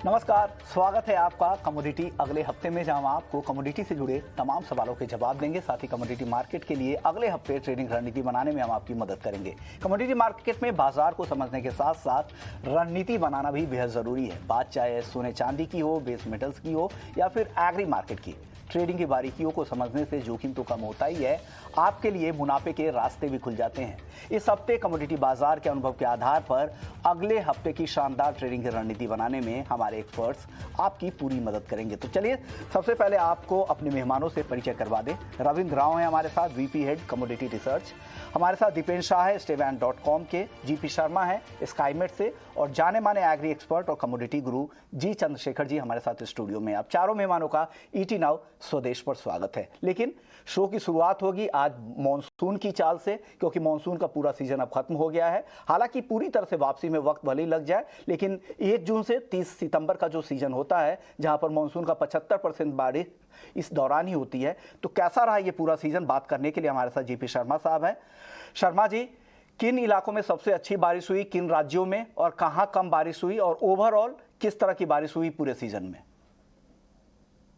नमस्कार, स्वागत है आपका कमोडिटी अगले हफ्ते में, जहां हम आपको कमोडिटी से जुड़े तमाम सवालों के जवाब देंगे। साथ ही कमोडिटी मार्केट के लिए अगले हफ्ते ट्रेडिंग रणनीति बनाने में हम आपकी मदद करेंगे। कमोडिटी मार्केट में बाजार को समझने के साथ साथ रणनीति बनाना भी बेहद जरूरी है। बात चाहे सोने चांदी की हो, बेस मेटल्स की हो या फिर एग्री मार्केट की, ट्रेडिंग की बारीकियों को समझने से जोखिम तो कम होता ही है, आपके लिए मुनाफे के रास्ते भी खुल जाते हैं। इस हफ्ते कमोडिटी बाजार के अनुभव के आधार पर अगले हफ्ते की शानदार ट्रेडिंग की रणनीति बनाने में हमारे एक्सपर्ट्स आपकी पूरी मदद करेंगे। तो चलिए सबसे पहले आपको अपने मेहमानों से परिचय करवा दें। रविंद्र राव हैं हमारे साथ, वीपी हेड कमोडिटी रिसर्च। हमारे साथ दीपेन शाह है स्टेवैन.com के, जीपी शर्मा है स्काईमेट से, और जाने माने एग्री एक्सपर्ट और कमोडिटी गुरु जी चंद्रशेखर जी हमारे साथ स्टूडियो में। आप चारों मेहमानों का ईटी नाउ स्वदेश पर स्वागत है। लेकिन शो की शुरुआत होगी आज मॉनसून की चाल से, क्योंकि मॉनसून का पूरा सीजन अब खत्म हो गया है। हालांकि पूरी तरह से वापसी में वक्त भले ही लग जाए, लेकिन 1 जून से 30 सितंबर का जो सीजन होता है, जहां पर मॉनसून का 75% बारिश इस दौरान ही होती है। तो कैसा रहा ये पूरा सीजन, बात करने के लिए हमारे साथ जीपी शर्मा साहब हैं। शर्मा जी, किन इलाकों में सबसे अच्छी बारिश हुई, किन राज्यों में, और कहां कम बारिश हुई, और ओवरऑल किस तरह की बारिश हुई पूरे सीजन में?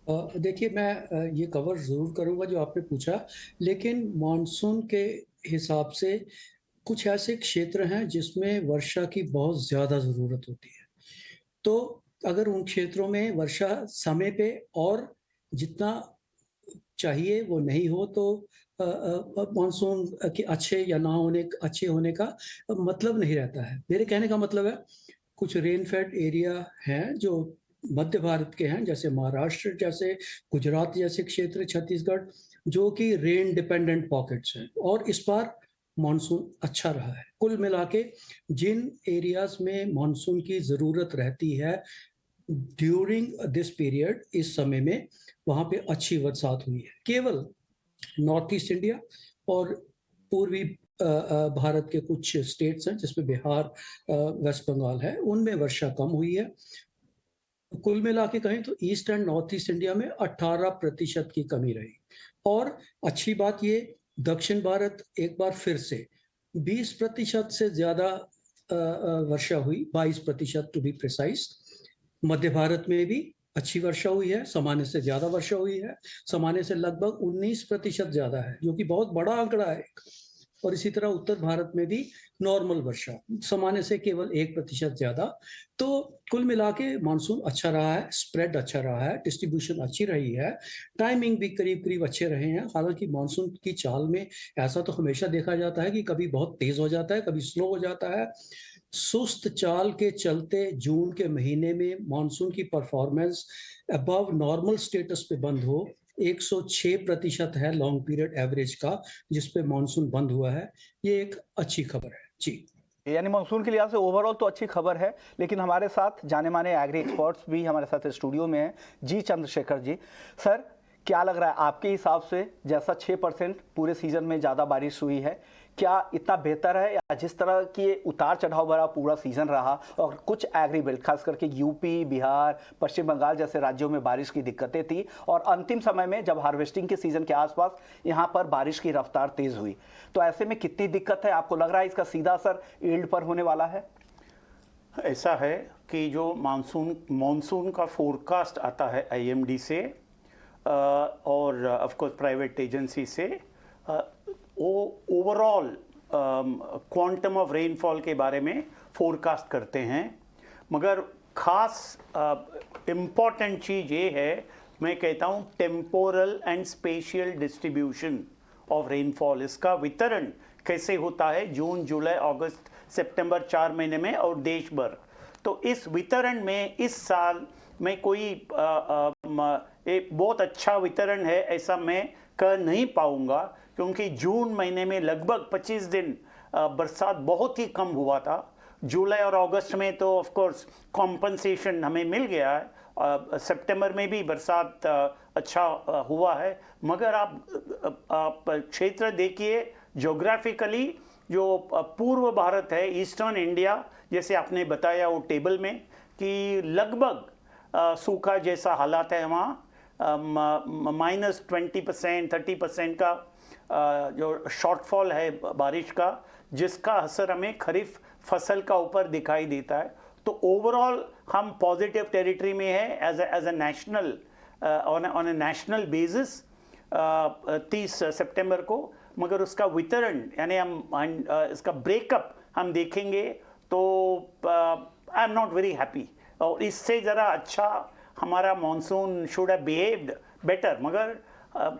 देखिए, मैं ये कवर ज़रूर करूंगा जो आपने पूछा, लेकिन मॉनसून के हिसाब से कुछ ऐसे क्षेत्र हैं जिसमें वर्षा की बहुत ज़्यादा ज़रूरत होती है। तो अगर उन क्षेत्रों में वर्षा समय पे और जितना चाहिए वो नहीं हो, तो मॉनसून के अच्छे होने का मतलब नहीं रहता है। मेरे कहने का मतलब है, कुछ रेनफेड एरिया हैं जो मध्य भारत के हैं, जैसे महाराष्ट्र जैसे, गुजरात जैसे क्षेत्र, छत्तीसगढ़, जो कि रेन डिपेंडेंट पॉकेट्स हैं, और इस बार मॉनसून अच्छा रहा है। कुल मिला के जिन एरियाज में मॉनसून की ज़रूरत रहती है ड्यूरिंग दिस पीरियड, इस समय में वहाँ पे अच्छी बरसात हुई है। केवल नॉर्थ ईस्ट इंडिया और पूर्वी भारत के कुछ स्टेट्स हैं जिसमें बिहार, वेस्ट बंगाल है, उनमें वर्षा कम हुई है। कुल मिला के कहें तो east and north east India में 18% की कमी रही। और अच्छी बात ये, दक्षिण भारत एक बार फिर से 20% से ज्यादा वर्षा हुई, 22% टू बी प्रिसाइज। मध्य भारत में भी अच्छी वर्षा हुई है, सामान्य से ज्यादा वर्षा हुई है, सामान्य से लगभग 19% ज्यादा है, जो कि बहुत बड़ा आंकड़ा है। और इसी तरह उत्तर भारत में भी नॉर्मल वर्षा, सामान्य से केवल 1% ज्यादा। तो कुल मिला के मानसून अच्छा रहा है, स्प्रेड अच्छा रहा है, डिस्ट्रीब्यूशन अच्छी रही है, टाइमिंग भी करीब करीब अच्छे रहे हैं। हालांकि मानसून की चाल में ऐसा तो हमेशा देखा जाता है कि कभी बहुत तेज हो जाता है, कभी स्लो हो जाता है। सुस्त चाल के चलते जून के महीने में मानसून की परफॉर्मेंस अबव नॉर्मल स्टेटस पे बंद हो, 106% है लॉन्ग पीरियड एवरेज का, जिस पे मानसून बंद हुआ है। ये एक अच्छी खबर है जी। यानी मानसून के लिहाज से ओवरऑल तो अच्छी खबर है। लेकिन हमारे साथ जाने माने एग्री एक्सपर्ट्स भी हमारे साथ स्टूडियो में हैं, जी चंद्रशेखर जी। सर, क्या लग रहा है आपके हिसाब से, जैसा 6% पूरे सीजन में ज़्यादा बारिश हुई है, क्या इतना बेहतर है, या जिस तरह की उतार चढ़ाव भरा पूरा सीजन रहा और कुछ एग्री बेल्ट खास करके यूपी, बिहार, पश्चिम बंगाल जैसे राज्यों में बारिश की दिक्कतें थी, और अंतिम समय में जब हार्वेस्टिंग के सीजन के आसपास यहाँ पर बारिश की रफ्तार तेज हुई, तो ऐसे में कितनी दिक्कत है? आपको लग रहा है इसका सीधा असर यील्ड पर होने वाला है? ऐसा है कि जो मॉनसून का फोरकास्ट आता है आईएमडी से और ऑफ कोर्स प्राइवेट एजेंसी से, वो ओवरऑल क्वांटम ऑफ रेनफॉल के बारे में फोरकास्ट करते हैं। मगर खास इम्पॉर्टेंट चीज़ ये है, मैं कहता हूँ temporal and spatial distribution of rainfall. इसका वितरण कैसे होता है जून, जुलाई, अगस्त, सितंबर, 4 महीने में और देश भर। तो इस वितरण में इस साल में कोई एक बहुत अच्छा वितरण है ऐसा मैं कह नहीं पाऊंगा, क्योंकि जून महीने में लगभग 25 दिन बरसात बहुत ही कम हुआ था। जुलाई और अगस्त में तो ऑफ कोर्स कॉम्पनसेशन हमें मिल गया है। सितंबर में भी बरसात अच्छा हुआ है। मगर आप क्षेत्र देखिए ज्योग्राफिकली, जो पूर्व भारत है, ईस्टर्न इंडिया, जैसे आपने बताया वो टेबल में, कि लगभग सूखा जैसा हालात है वहाँ, -20% 30% का जो शॉर्टफॉल है बारिश का, जिसका असर हमें खरीफ फसल का ऊपर दिखाई देता है। तो ओवरऑल हम पॉजिटिव टेरिटरी में है as a national on a national basis 30 सितंबर को, मगर उसका वितरण यानी हम इसका ब्रेकअप हम देखेंगे तो I am not very happy. और इससे ज़रा अच्छा हमारा monsoon should have behaved better, मगर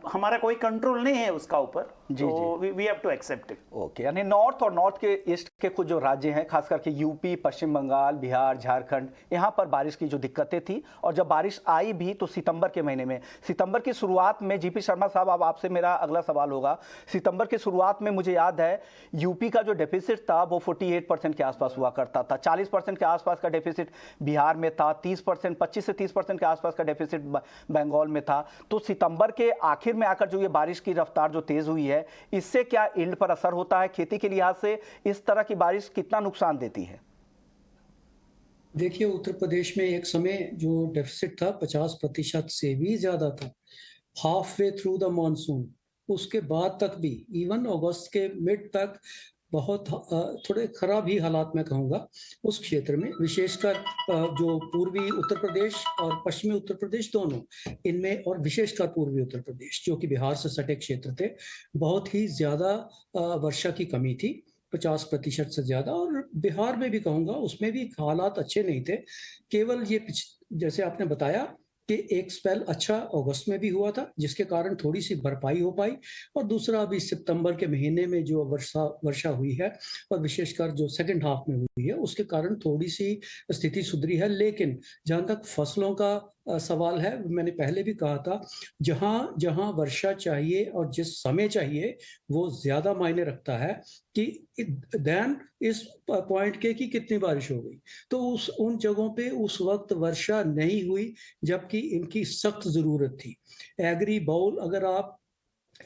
हमारा कोई कंट्रोल नहीं है उसका ऊपर, तो we have to accept it. Okay, यानी नॉर्थ और नॉर्थ के ईस्ट के कुछ जो राज्य हैं, खास करके यूपी, पश्चिम बंगाल, बिहार, झारखंड, यहाँ पर बारिश की जो दिक्कतें थी, और जब बारिश आई भी तो सितंबर के महीने में, सितंबर की शुरुआत में, जीपी शर्मा साहब अब आपसे मेरा अगला सवाल होगा, सितंबर की शुरुआत में मुझे याद है यूपी का जो डेफिसिट था वो 48% के आसपास हुआ करता था, 40% के आसपास का डेफिसिट बिहार में था, 30%, 25 से 30% के आसपास का डेफिसिट बंगाल में था। तो सितंबर के आखिर में आकर जो ये बारिश की रफ्तार जो तेज हुई है, इससे क्या यील्ड पर असर होता है? खेती के लिहाज से इस तरह की बारिश कितना नुकसान देती है? देखिए, उत्तर प्रदेश में एक समय जो डेफिसिट था 50% से भी ज्यादा था, half way through the monsoon. उसके बाद तक भी इवन अगस्त के मिड तक बहुत थोड़े खराब ही हालात में कहूँगा उस क्षेत्र में, विशेषकर जो पूर्वी उत्तर प्रदेश और पश्चिमी उत्तर प्रदेश दोनों इनमें, और विशेषकर पूर्वी उत्तर प्रदेश जो कि बिहार से सटे क्षेत्र थे, बहुत ही ज्यादा वर्षा की कमी थी, 50% से ज्यादा। और बिहार में भी कहूँगा उसमें भी हालात अच्छे नहीं थे। केवल ये जैसे आपने बताया कि एक स्पेल अच्छा अगस्त में भी हुआ था जिसके कारण थोड़ी सी भरपाई हो पाई, और दूसरा अभी सितंबर के महीने में जो वर्षा हुई है और विशेषकर जो सेकंड हाफ में हुई है उसके कारण थोड़ी सी स्थिति सुधरी है। लेकिन जहां तक फसलों का सवाल है, मैंने पहले भी कहा था, जहां जहां वर्षा चाहिए और जिस समय चाहिए वो ज्यादा मायने रखता है कि देन इस पॉइंट के कि कितनी बारिश हो गई। तो उन जगहों पे उस वक्त वर्षा नहीं हुई जबकि इनकी सख्त जरूरत थी। एग्री बाउल, अगर आप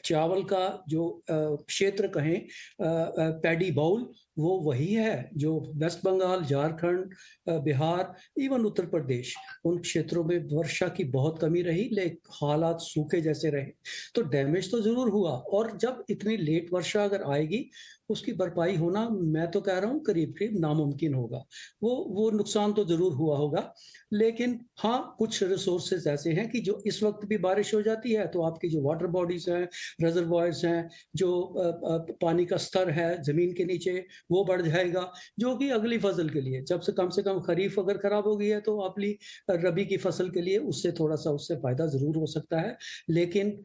चावल का जो क्षेत्र कहें, पैडी बाउल, वो वही है जो वेस्ट बंगाल, झारखंड, बिहार, इवन उत्तर प्रदेश, उन क्षेत्रों में वर्षा की बहुत कमी रही, लेकिन हालात सूखे जैसे रहे। तो डैमेज तो जरूर हुआ, और जब इतनी लेट वर्षा अगर आएगी उसकी भरपाई होना, मैं तो कह रहा हूँ करीब करीब नामुमकिन होगा। वो नुकसान तो जरूर हुआ होगा, लेकिन हाँ, कुछ रिसोर्सेज ऐसे हैं कि जो इस वक्त भी बारिश हो जाती है तो आपकी जो वाटर बॉडीज हैं, रिजर्वॉयर्स हैं, जो पानी का स्तर है जमीन के नीचे, वो बढ़ जाएगा, जो कि अगली फसल के लिए, जब से कम खरीफ अगर खराब हो गई है तो अगली रबी की फसल के लिए उससे थोड़ा सा उससे फायदा जरूर हो सकता है, लेकिन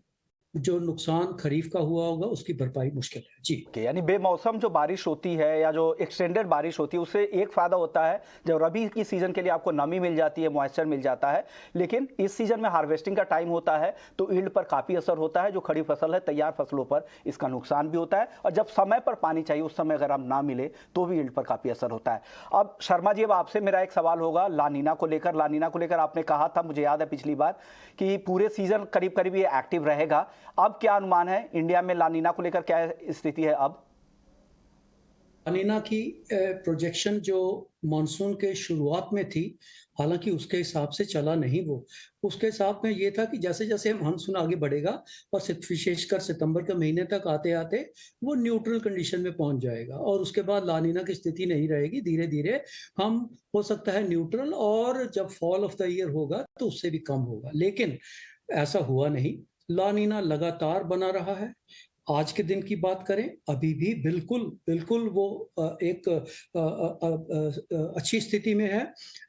जो नुकसान खरीफ का हुआ होगा उसकी भरपाई मुश्किल है। जी, यानी बेमौसम जो बारिश होती है या जो एक्सटेंडेड बारिश होती है उससे एक फायदा होता है, जब रबी की सीजन के लिए आपको नमी मिल जाती है, मॉइस्चर मिल जाता है, लेकिन इस सीजन में हार्वेस्टिंग का टाइम होता है तो यील्ड पर काफ़ी असर होता है। जो खड़ी फसल है, तैयार फसलों पर इसका नुकसान भी होता है, और जब समय पर पानी चाहिए उस समय अगर आप ना मिले तो भी यील्ड पर काफ़ी असर होता है। अब शर्मा जी, अब आपसे मेरा एक सवाल होगा लानीना को लेकर। लानीना को लेकर आपने कहा था, मुझे याद है पिछली बार, कि पूरे सीजन करीब करीब ये एक्टिव रहेगा। अब क्या अनुमान है इंडिया में लानीना को लेकर, क्या स्थिति है अब? लानीना की प्रोजेक्शन जो मानसून के शुरुआत में थी, हालांकि उसके हिसाब से चला नहीं वो। उसके हिसाब में ये था कि जैसे जैसे मानसून आगे बढ़ेगा और विशेषकर सितंबर के महीने तक आते आते वो न्यूट्रल कंडीशन में पहुंच जाएगा, और उसके बाद लानीना की स्थिति नहीं रहेगी। धीरे धीरे हम हो सकता है न्यूट्रल, और जब फॉल ऑफ द ईयर होगा तो उससे भी कम होगा, लेकिन ऐसा हुआ नहीं। लानीना लगातार बना रहा है। आज के दिन की बात करें, अभी भी बिल्कुल बिल्कुल वो एक अच्छी स्थिति में है,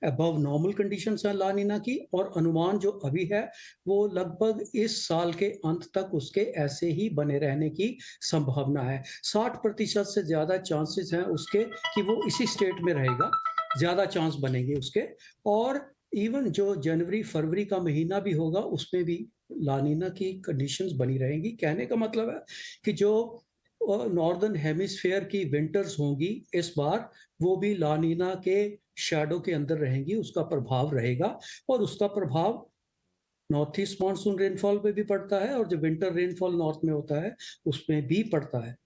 अबव नॉर्मल कंडीशंस है लानीना की, और अनुमान जो अभी है वो लगभग इस साल के अंत तक उसके ऐसे ही बने रहने की संभावना है। 60% से ज्यादा चांसेस हैं उसके कि वो इसी स्टेट में रहेगा, ज्यादा चांस बनेंगे उसके। और इवन जो जनवरी फरवरी का महीना भी होगा उसमें भी लानीना की कंडीशंस बनी रहेंगी। कहने का मतलब है कि जो नॉर्दर्न हेमिस्फेयर की विंटर्स होंगी इस बार, वो भी लानीना के शैडो के अंदर रहेंगी, उसका प्रभाव रहेगा, और उसका प्रभाव नॉर्थ ईस्ट मानसून रेनफॉल पे भी पड़ता है, और जो विंटर रेनफॉल नॉर्थ में होता है उसमें भी पड़ता है।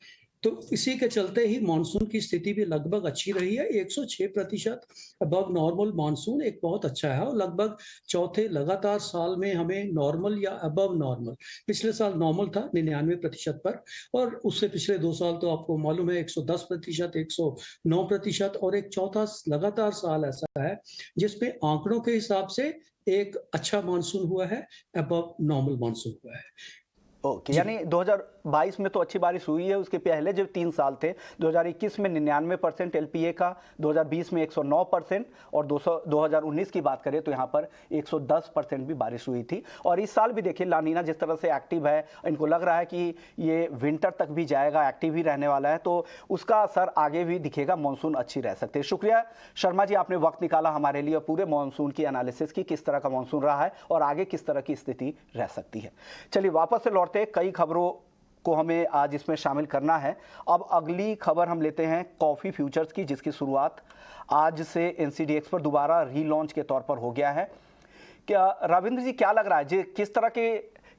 तो इसी के चलते ही मानसून की स्थिति भी लगभग अच्छी रही है। 106% अबव नॉर्मल मानसून एक बहुत अच्छा है और लगभग चौथे लगातार साल में हमें नॉर्मल या अबव नॉर्मल, पिछले साल नॉर्मल था 99% पर, और उससे पिछले 2 साल तो आपको मालूम है 110%, 109% और एक चौथा लगातार साल ऐसा है जिसमें आंकड़ों के हिसाब से एक अच्छा मानसून हुआ है, अबव नॉर्मल मानसून हुआ है। ओके, जी। यानी 2022 में तो अच्छी बारिश हुई है, उसके पहले जो 3 साल थे 2021 में 99% एलपीए का, 2020 में 109% और 2019 की बात करें तो यहाँ पर 110% भी बारिश हुई थी। और इस साल भी देखिए लानीना जिस तरह से एक्टिव है, इनको लग रहा है कि ये विंटर तक भी जाएगा, एक्टिव ही रहने वाला है, तो उसका असर आगे भी दिखेगा, मानसून अच्छी रह सकती है। शुक्रिया शर्मा जी, आपने वक्त निकाला हमारे लिए और पूरे मानसून की एनालिसिस की, किस तरह का मानसून रहा है और आगे किस तरह की स्थिति रह सकती है। चलिए वापस से लौटते, कई खबरों को हमें आज इसमें शामिल करना है। अब अगली खबर हम लेते हैं कॉफ़ी फ्यूचर्स की, जिसकी शुरुआत आज से एनसीडीएक्स पर दोबारा रीलॉन्च के तौर पर हो गया है। क्या रविंद्र जी, क्या लग रहा है जी, किस तरह के,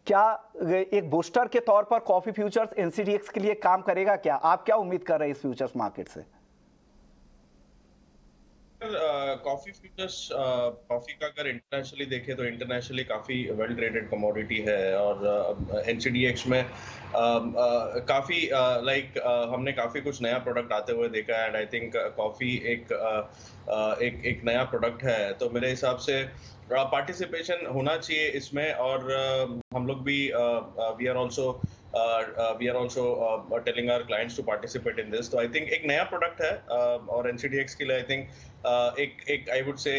क्या एक बूस्टर के तौर पर कॉफ़ी फ्यूचर्स एनसीडीएक्स के लिए काम करेगा? क्या आप क्या उम्मीद कर रहे हैं इस फ्यूचर्स मार्केट से? कॉफी फ्यूचर्स, कॉफी का अगर इंटरनेशनली देखें तो इंटरनेशनली काफ़ी वेल ट्रेडेड कमोडिटी है और एनसीडीएक्स में काफ़ी हमने काफ़ी कुछ नया प्रोडक्ट आते हुए देखा है एंड आई थिंक कॉफ़ी एक नया प्रोडक्ट है, तो मेरे हिसाब से पार्टिसिपेशन होना चाहिए इसमें और हम लोग भी we are also telling our clients to participate in this. तो आई थिंक एक नया प्रोडक्ट है और एनसीडीएक्स के लिए आई थिंक एक आई वुड से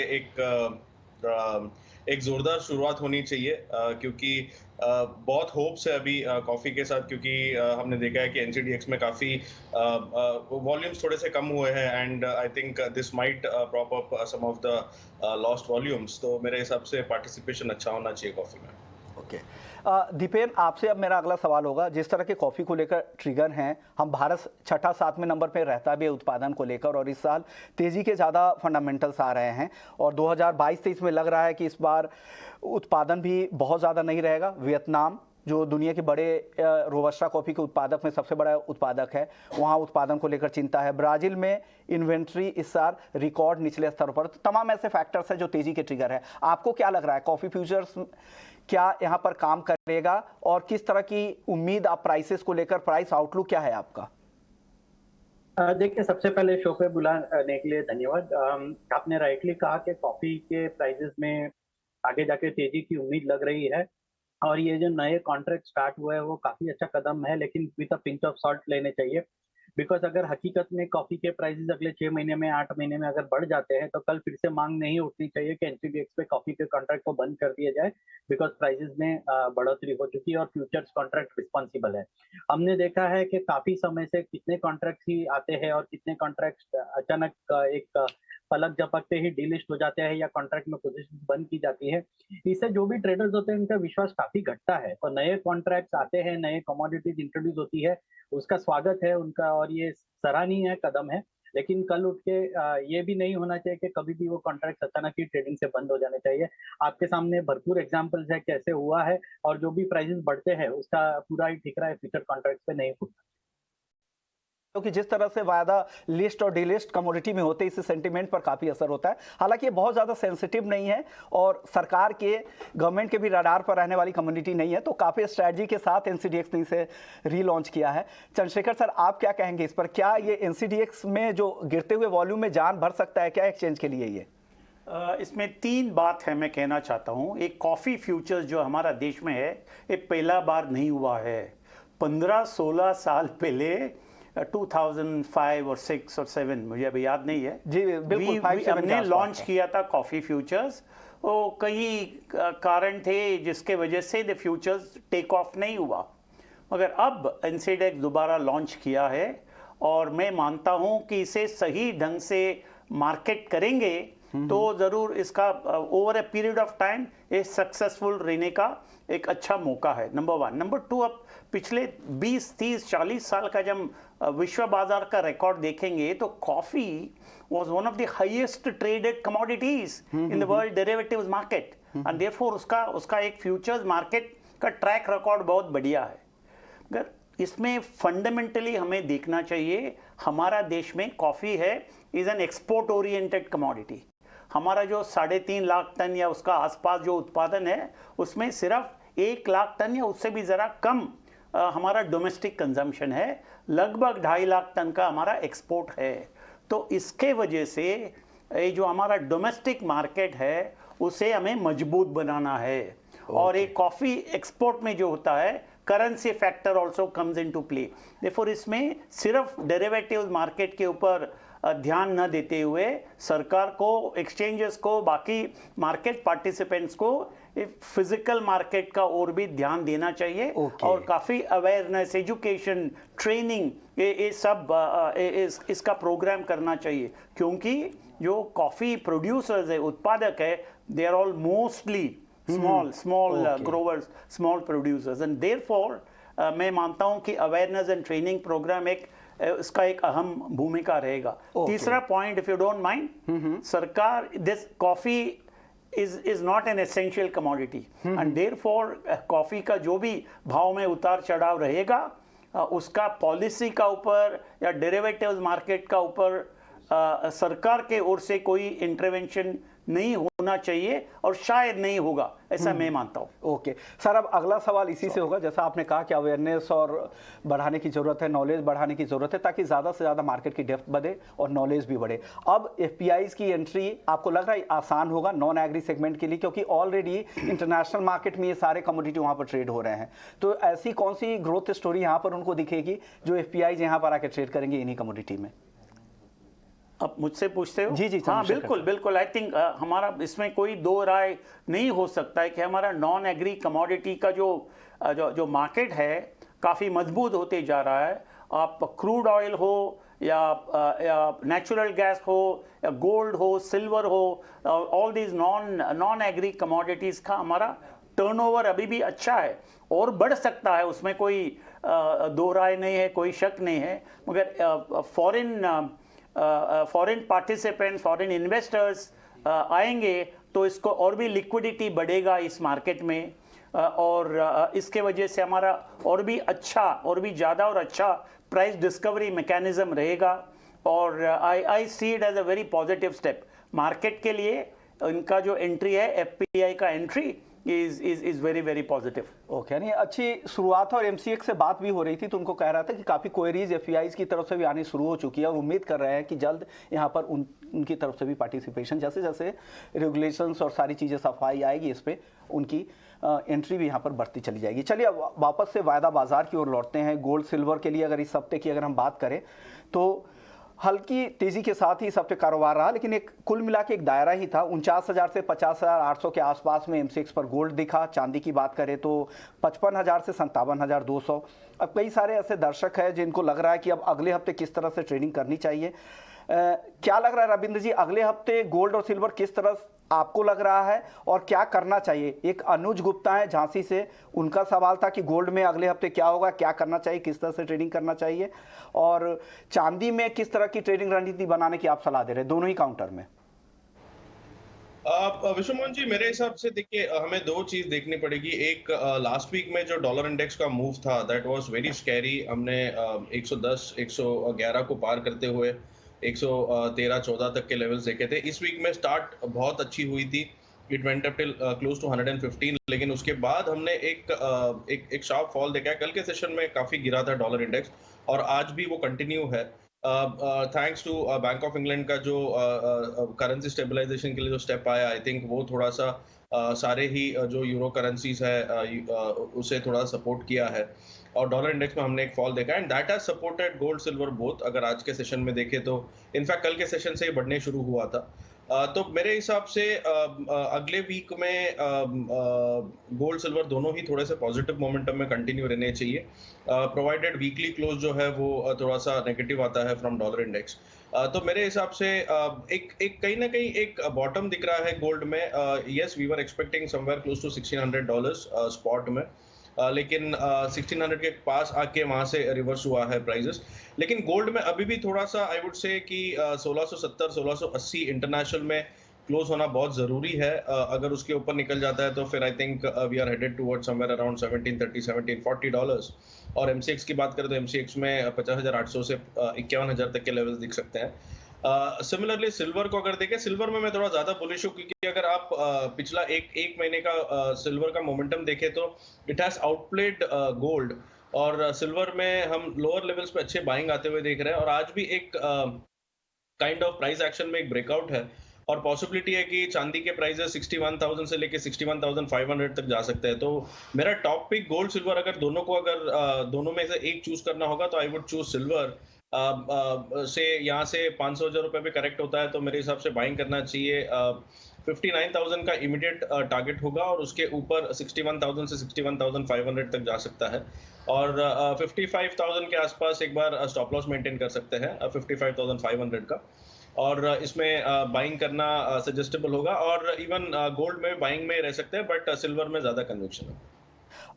एक जोरदार शुरुआत होनी चाहिए क्योंकि बहुत होप्स है अभी कॉफ़ी के साथ, क्योंकि हमने देखा है कि एनसीडीएक्स में काफ़ी वॉल्यूम्स थोड़े से कम हुए हैं and I think this might prop up some of the lost volumes, तो मेरे हिसाब से पार्टिसिपेशन अच्छा होना चाहिए कॉफ़ी में। ओके, दीपेन, आपसे अब मेरा अगला सवाल होगा, जिस तरह के कॉफ़ी को लेकर ट्रिगर हैं, हम भारत 6-7वें नंबर पे रहता भी है उत्पादन को लेकर और इस साल तेज़ी के ज़्यादा फंडामेंटल्स आ रहे हैं और 2022-23 में लग रहा है कि इस बार उत्पादन भी बहुत ज़्यादा नहीं रहेगा। वियतनाम जो दुनिया के बड़े रोबस्टा कॉफ़ी के उत्पादक में सबसे बड़ा उत्पादक है, वहाँ उत्पादन को लेकर चिंता है। ब्राज़ील में इन्वेंट्री इस साल रिकॉर्ड निचले स्तर पर, तो तमाम ऐसे फैक्टर्स हैं जो तेज़ी के ट्रिगर है। आपको क्या लग रहा है, कॉफ़ी फ्यूचर्स क्या यहाँ पर काम करेगा और किस तरह की उम्मीद आप प्राइसेस को लेकर, प्राइस आउटलुक क्या है आपका? देखिए, सबसे पहले शो पे बुलाने के लिए धन्यवाद। आपने राइटली कहा कि कॉफी के प्राइसेस में आगे जाके तेजी की उम्मीद लग रही है और ये जो नए कॉन्ट्रैक्ट स्टार्ट हुए हैं वो काफी अच्छा कदम है, लेकिन with a pinch of salt लेने चाहिए। बिकॉज अगर हकीकत में कॉफी के प्राइसेस अगले 6 महीने में 8 महीने में अगर बढ़ जाते हैं तो कल फिर से मांग नहीं उठनी चाहिए कि एनसीडीएक्स पे कॉफी के कॉन्ट्रैक्ट को बंद कर दिया जाए, बिकॉज प्राइसेस में बढ़ोतरी हो चुकी है और फ्यूचर्स कॉन्ट्रैक्ट रिस्पॉन्सिबल है। हमने देखा है कि काफी समय से कितने कॉन्ट्रैक्ट ही आते हैं और कितने कॉन्ट्रैक्ट अचानक एक पलक झपकते ही डिलिस्ट हो जाते हैं या कॉन्ट्रैक्ट में पोजीशन बंद की जाती है। इससे जो भी ट्रेडर्स होते हैं उनका विश्वास काफी घटता है, तो नए कॉन्ट्रैक्ट्स आते हैं, नए कमोडिटीज इंट्रोड्यूस होती है, उसका स्वागत है उनका और ये सराहनीय कदम है। लेकिन कल उठ के ये भी नहीं होना चाहिए कि कभी भी वो कॉन्ट्रैक्ट अचानक ही ट्रेडिंग से बंद हो जाने चाहिए। आपके सामने भरपूर एग्जांपल्स है कैसे हुआ है और जो भी प्राइसेस बढ़ते हैं उसका पूरा ही ठिकरा है फ्यूचर कॉन्ट्रैक्ट पे नहीं फूटता। क्योंकि जिस तरह से वायदा लिस्ट और डिलिस्ट कमोडिटी में होते हैं, इससे सेंटीमेंट पर काफ़ी असर होता है। हालांकि ये बहुत ज़्यादा सेंसिटिव नहीं है और सरकार के, गवर्नमेंट के भी रडार पर रहने वाली कम्युनिटी नहीं है, तो काफ़ी स्ट्रैटेजी के साथ एनसीडीएक्स ने इसे रीलॉन्च किया है। चंद्रशेखर सर, आप क्या कहेंगे इस पर? क्या ये एनसीडीएक्स में जो गिरते हुए वॉल्यूम में जान भर सकता है क्या एक्सचेंज के लिए? ये इसमें 3 बात है मैं कहना चाहता हूँ। एक, कॉफ़ी फ्यूचर्स जो हमारा देश में है ये पहला बार नहीं हुआ है। 15-16 साल पहले 2005 और 6 और 7 मुझे अभी याद नहीं है जी, बिल्कुल हमने लॉन्च किया था कॉफ़ी फ्यूचर्स। वो कई कारण थे जिसके वजह से द फ्यूचर्स टेक ऑफ नहीं हुआ, मगर अब एनसीडीएक्स दोबारा लॉन्च किया है और मैं मानता हूं कि इसे सही ढंग से मार्केट करेंगे तो ज़रूर इसका over a period of time ये सक्सेसफुल रहने का एक अच्छा मौका है, नंबर 1। नंबर 2, अब पिछले 20, 30, 40 साल का जब विश्व बाजार का रिकॉर्ड देखेंगे तो coffee was one of the highest traded commodities in the world derivatives market and therefore उसका एक फ्यूचर्स मार्केट का ट्रैक रिकॉर्ड बहुत बढ़िया है। अगर इसमें फंडामेंटली हमें देखना चाहिए, हमारा देश में कॉफ़ी है is an export oriented commodity. हमारा जो 3.5 लाख टन या उसका आसपास जो उत्पादन है, उसमें सिर्फ 1 लाख टन या उससे भी ज़रा कम हमारा डोमेस्टिक कंजम्पशन है, लगभग 2.5 लाख टन का हमारा एक्सपोर्ट है। तो इसके वजह से ये जो हमारा डोमेस्टिक मार्केट है उसे हमें मजबूत बनाना है। और एक कॉफ़ी एक्सपोर्ट में जो होता है, currency factor also comes into play. Therefore इसमें सिर्फ डेरिवेटिव्स मार्केट के ऊपर ध्यान न देते हुए सरकार को, एक्सचेंजेस को, बाकी मार्केट पार्टिसिपेंट्स को फिजिकल मार्केट का और भी ध्यान देना चाहिए। और काफ़ी अवेयरनेस, एजुकेशन, ट्रेनिंग, ये सब इसका प्रोग्राम करना चाहिए, क्योंकि जो कॉफ़ी प्रोड्यूसर्स है, उत्पादक है, they are all mostly small growers, small producers, and therefore मैं मानता हूं कि अवेयरनेस एंड ट्रेनिंग प्रोग्राम इसका एक अहम भूमिका रहेगा। तीसरा point, if you don't mind, सरकार, this coffee is not an essential commodity, and therefore coffee का जो भी भाव में उतार चढ़ाव रहेगा, उसका पॉलिसी का ऊपर या डेरिवेटिव्स मार्केट का ऊपर सरकार के ओर से कोई इंटरवेंशन नहीं होना चाहिए, और शायद नहीं होगा, ऐसा मैं मानता हूँ। ओके सर, अब अगला सवाल इसी से होगा। जैसा आपने कहा कि अवेयरनेस और बढ़ाने की ज़रूरत है, नॉलेज बढ़ाने की ज़रूरत है, ताकि ज़्यादा से ज़्यादा मार्केट की डेप्थ बढ़े और नॉलेज भी बढ़े। अब एफपीआईज़ की एंट्री आपको लग रहा है आसान होगा नॉन एग्री सेगमेंट के लिए, क्योंकि ऑलरेडी इंटरनेशनल मार्केट में ये सारे कमोडिटी वहाँ पर ट्रेड हो रहे हैं। तो ऐसी कौन सी ग्रोथ स्टोरी यहाँ पर उनको दिखेगी जो एफपीआईज़ यहाँ पर आकर ट्रेड करेंगे इन्हीं कमोडिटी में? अब मुझसे पूछते हो? जी जी, हाँ बिल्कुल बिल्कुल। आई थिंक हमारा इसमें कोई दो राय नहीं हो सकता है कि हमारा नॉन एग्री कमोडिटी का जो मार्केट है काफ़ी मजबूत होते जा रहा है। आप क्रूड ऑयल हो या नेचुरल गैस हो या गोल्ड हो, सिल्वर हो, all these non agree commodities का हमारा टर्नओवर अभी भी अच्छा है और बढ़ सकता है, उसमें कोई दो राय नहीं है, कोई शक नहीं है। मगर फॉरेन पार्टिसिपेंट्स, फॉरेन इन्वेस्टर्स आएंगे तो इसको और भी लिक्विडिटी बढ़ेगा इस मार्केट में, और इसके वजह से हमारा और भी अच्छा, और भी ज़्यादा और अच्छा प्राइस डिस्कवरी मैकेनिज्म रहेगा। और I see it as a very positive step market के लिए। इनका जो एंट्री है, एफपीआई का entry is very very positive। Okay, यानी अच्छी शुरुआत है। और एमसीएक्स से बात भी हो रही थी तो उनको कह रहा था कि काफ़ी क्वेरीज एफआईज की तरफ से भी आनी शुरू हो चुकी है, और उम्मीद कर रहे हैं कि जल्द यहाँ पर उनकी तरफ से भी पार्टिसिपेशन, जैसे जैसे रेगुलेशंस और सारी चीज़ें सफाई आएगी इस पर, उनकी एंट्री भी यहाँ पर बढ़ती चली जाएगी। चलिए अब वापस से वायदा बाजार की ओर लौटते हैं। गोल्ड सिल्वर के लिए अगर इस हफ्ते की अगर हम बात करें तो हल्की तेजी के साथ ही इस हफ्ते कारोबार रहा, लेकिन एक कुल मिला के एक दायरा ही था। 49,000 से 50,800 के आसपास में एमसीएक्स पर गोल्ड दिखा। चांदी की बात करें तो 55,000 से 57,200। अब कई सारे ऐसे दर्शक हैं जिनको लग रहा है कि अब अगले हफ्ते किस तरह से ट्रेडिंग करनी चाहिए। क्या लग रहा है रविंद्र जी, अगले हफ्ते गोल्ड और सिल्वर किस तरह आपको लग रहा है और क्या करना चाहिए? एक अनुज गुप्ता है झांसी से, उनका सवाल था कि गोल्ड में अगले हफ्ते क्या होगा, क्या करना चाहिए, किस तरह से ट्रेडिंग करना चाहिए, और चांदी में किस तरह की ट्रेडिंग रणनीति बनाने की आप सलाह दे रहे हैं, दोनों ही काउंटर में? विश्वमोहन जी, मेरे हिसाब से देखिए हमें दो चीज देखनी पड़ेगी। एक, लास्ट वीक में जो डॉलर इंडेक्स का मूव था दैट वाज वेरी स्कैरी। हमने 110 111 को पार करते हुए 113-14 तक के लेवल्स देखे थे। इस वीक में स्टार्ट बहुत अच्छी हुई थी, it went up till close to 115, लेकिन उसके बाद हमने एक शार्प फॉल देखा है। कल के सेशन में काफी गिरा था डॉलर इंडेक्स, और आज भी वो कंटिन्यू है। Thanks to Bank of England का जो करेंसी स्टेबलाइजेशन के लिए जो स्टेप आया, आई थिंक वो थोड़ा सा सारे ही जो यूरो करेंसीज है उसे थोड़ा सपोर्ट किया है, और डॉलर इंडेक्स में हमने एक फॉल देखा and that has supported gold silver both. अगर आज के सेशन में देखें तो इनफैक्ट कल के सेशन से ही बढ़ने शुरू हुआ था। तो मेरे हिसाब से अगले वीक में गोल्ड सिल्वर दोनों ही थोड़े से पॉजिटिव मोमेंटम में कंटिन्यू रहने चाहिए, प्रोवाइडेड वीकली क्लोज जो है वो थोड़ा सा नेगेटिव आता है फ्रॉम डॉलर इंडेक्स। तो मेरे हिसाब से एक कहीं ना कहीं एक बॉटम दिख रहा है गोल्ड में। Yes, we were expecting somewhere close to $1,600 spot में, लेकिन 1600 के पास आके वहां से रिवर्स हुआ है प्राइजेस। लेकिन गोल्ड में अभी भी थोड़ा सा आई वुड से कि 1670 1680 इंटरनेशनल में क्लोज होना बहुत जरूरी है। अगर उसके ऊपर निकल जाता है तो फिर I think we are headed towards somewhere around $1730 $1740। और MCX की बात करें तो MCX में 50,800 से 51,000 तक के लेवल्स दिख सकते हैं। सिमिलरली सिल्वर को अगर देखें, सिल्वर में मैं थोड़ा ज्यादा बुलिश हूँ, क्योंकि अगर आप पिछला एक महीने का सिल्वर का मोमेंटम देखें तो इट हैज आउटप्लेड गोल्ड, और सिल्वर में हम लोअर लेवल्स पे अच्छे बाइंग आते हुए देख रहे हैं, और आज भी एक काइंड ऑफ प्राइस एक्शन में एक ब्रेकआउट है, और पॉसिबिलिटी है कि चांदी के प्राइसेस 61,000 से लेके 61,500 तक जा सकते हैं। तो मेरा टॉप पिक गोल्ड सिल्वर, अगर दोनों में से एक चूज करना होगा तो आई वुड चूज सिल्वर। से यहाँ से 500,000 रुपए पे करेक्ट होता है तो मेरे हिसाब से बाइंग करना चाहिए। 59,000 का इमीडिएट टारगेट होगा, और उसके ऊपर 61,000 से 61,500 तक जा सकता है, और 55,000 के आसपास एक बार स्टॉप लॉस मेंटेन कर सकते हैं 55,500 का, और इसमें बाइंग करना सजेस्टेबल होगा, और इवन गोल्ड में बाइंग में रह सकते हैं, बट सिल्वर में ज्यादा कन्विक्शन है।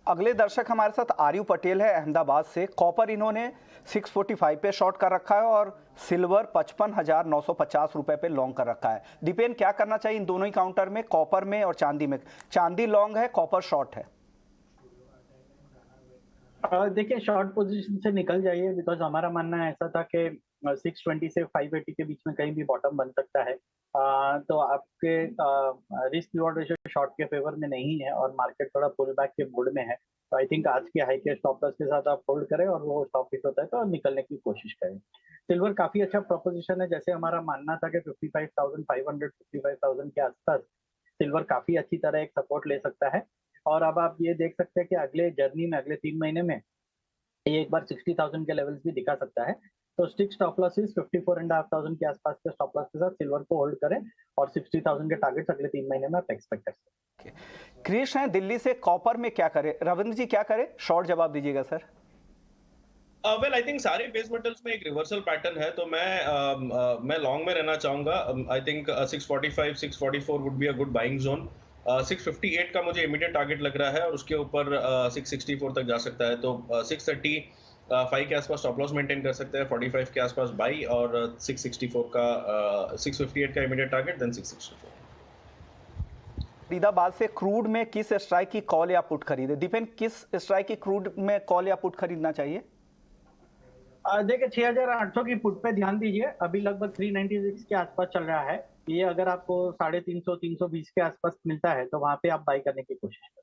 अगले दर्शक हमारे साथ आर्यू पटेल है अहमदाबाद से। कॉपर इन्होंने 645 पे शॉर्ट कर रखा है और सिल्वर 55,950 रुपए पे लॉन्ग कर रखा है। दीपेन, क्या करना चाहिए इन दोनों ही काउंटर में, कॉपर में और चांदी में? चांदी लॉन्ग है, कॉपर शॉर्ट है। देखिए, शॉर्ट पोजीशन से निकल जाइए, बिकॉज हमारा मानना ऐसा था कि 620 से 580 के बीच में कहीं भी बॉटम बन सकता है। तो आपके रिस्क रिवॉर्ड रेशियो शॉर्ट के फेवर में नहीं है, और मार्केट थोड़ा पुल बैक के मोड में है। तो आई थिंक आज के हाई के स्टॉप लॉस के साथ आप होल्ड करें, और वो स्टॉप हिट होता है तो निकलने की कोशिश करें। सिल्वर काफी अच्छा प्रोपोजिशन है, जैसे हमारा मानना था कि 55,500 55,000 के आसपास सिल्वर काफी अच्छी तरह एक सपोर्ट ले सकता है। और अब आप ये देख सकते हैं कि अगले जर्नी में, अगले 3 महीने में ये एक बार 60,000 के लेवल्स भी दिखा सकता है। तो स्टिक स्टॉप लॉसेस 54,500 के आसपास के स्टॉप लॉस के साथ सिल्वर को होल्ड करें, और 60,000 के टारगेट्स अगले 3 महीने में आप एक्सपेक्ट कर सकते हैं। क्रिश हैं दिल्ली से, कॉपर में क्या करे? रविंद्र जी क्या करे? शॉर्ट जवाब दीजिएगा सर। वेल, आई थिंक सारे बेस मेटल्स में एक रिवर्सल पैटर्न है, तो मैं लॉन्ग में रहना चाहूंगा। I think 645 644 would be a good buying zone. 658 का मुझे इमीडिएट टारगेट लग रहा है, और उसके ऊपर 664 तक जा सकता है। तो 635 के आसपास स्टॉप लॉस मेंटेन कर सकते हैं, 45 के आसपास बाई, और 658 का इमीडिएट टारगेट, देन 664। फरीदाबाद से, क्रूड में किस स्ट्राइक की कॉल या पुट खरीदे? दीपेन, किस स्ट्राइक की क्रूड में कॉल या पुट खरीदना चाहिए? देखिए, 6,800 की पुट पे ध्यान दीजिए, अभी लगभग 396 के आसपास चल रहा है। ये अगर आपको 350 320 के आसपास मिलता है तो वहां पे आप बाई करने की कोशिश करें।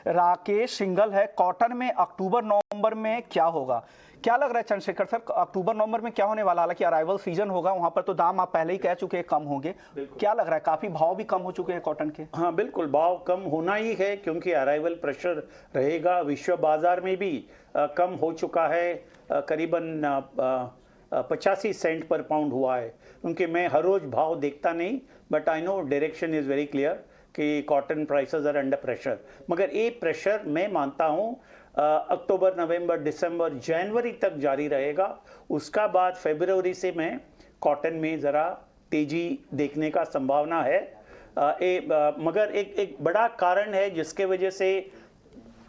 राकेश सिंगल है, कॉटन में अक्टूबर नवंबर में क्या होगा? क्या लग रहा है चंद्रशेखर सर, अक्टूबर नवंबर में क्या होने वाला? हालांकि अराइवल सीजन होगा, वहां पर तो दाम आप पहले ही कह चुके हैं कम होंगे। क्या लग रहा है, काफी भाव भी कम हो चुके हैं कॉटन के? हाँ बिल्कुल, भाव कम होना ही है, क्योंकि अराइवल प्रेशर रहेगा। विश्व बाजार में भी कम हो चुका है, करीबन 85 सेंट पर पाउंड हुआ है। क्योंकि मैं हर रोज भाव देखता नहीं, but I know direction is very clear कि cotton prices are under pressure. मगर ये प्रेशर मैं मानता हूँ अक्टूबर, नवंबर, दिसंबर, जनवरी तक जारी रहेगा। उसका बाद फरवरी से मैं कॉटन में ज़रा तेजी देखने का संभावना है। मगर एक बड़ा कारण है जिसके वजह से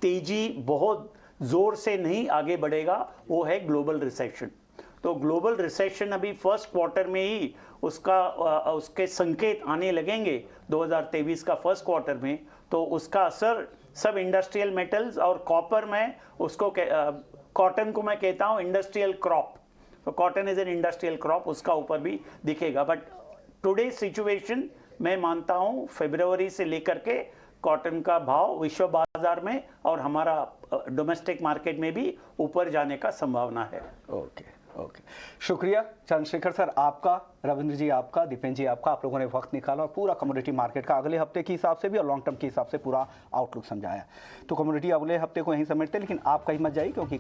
तेजी बहुत ज़ोर से नहीं आगे बढ़ेगा, वो है ग्लोबल रिसेशन। तो ग्लोबल रिसेशन अभी फर्स्ट क्वार्टर में ही उसके संकेत आने लगेंगे 2023 का फर्स्ट क्वार्टर में। तो उसका असर सब इंडस्ट्रियल मेटल्स और कॉपर में, उसको कॉटन को मैं कहता हूँ इंडस्ट्रियल क्रॉप, तो cotton is an industrial crop, उसका ऊपर भी दिखेगा। बट टुडे सिचुएशन मैं मानता हूँ फरवरी से लेकर के कॉटन का भाव विश्व बाजार में और हमारा डोमेस्टिक मार्केट में भी ऊपर जाने का संभावना है। ओके, शुक्रिया चंद्रशेखर सर आपका, रविंद्र जी आपका, दीपेन जी आपका। आप लोगों ने वक्त निकाला और पूरा कमोडिटी मार्केट का अगले हफ्ते के हिसाब से भी और लॉन्ग टर्म के हिसाब से पूरा आउटलुक समझाया। तो कमोडिटी अगले हफ्ते को यहीं समेटते हैं, लेकिन आप कहीं मत जाइए क्योंकि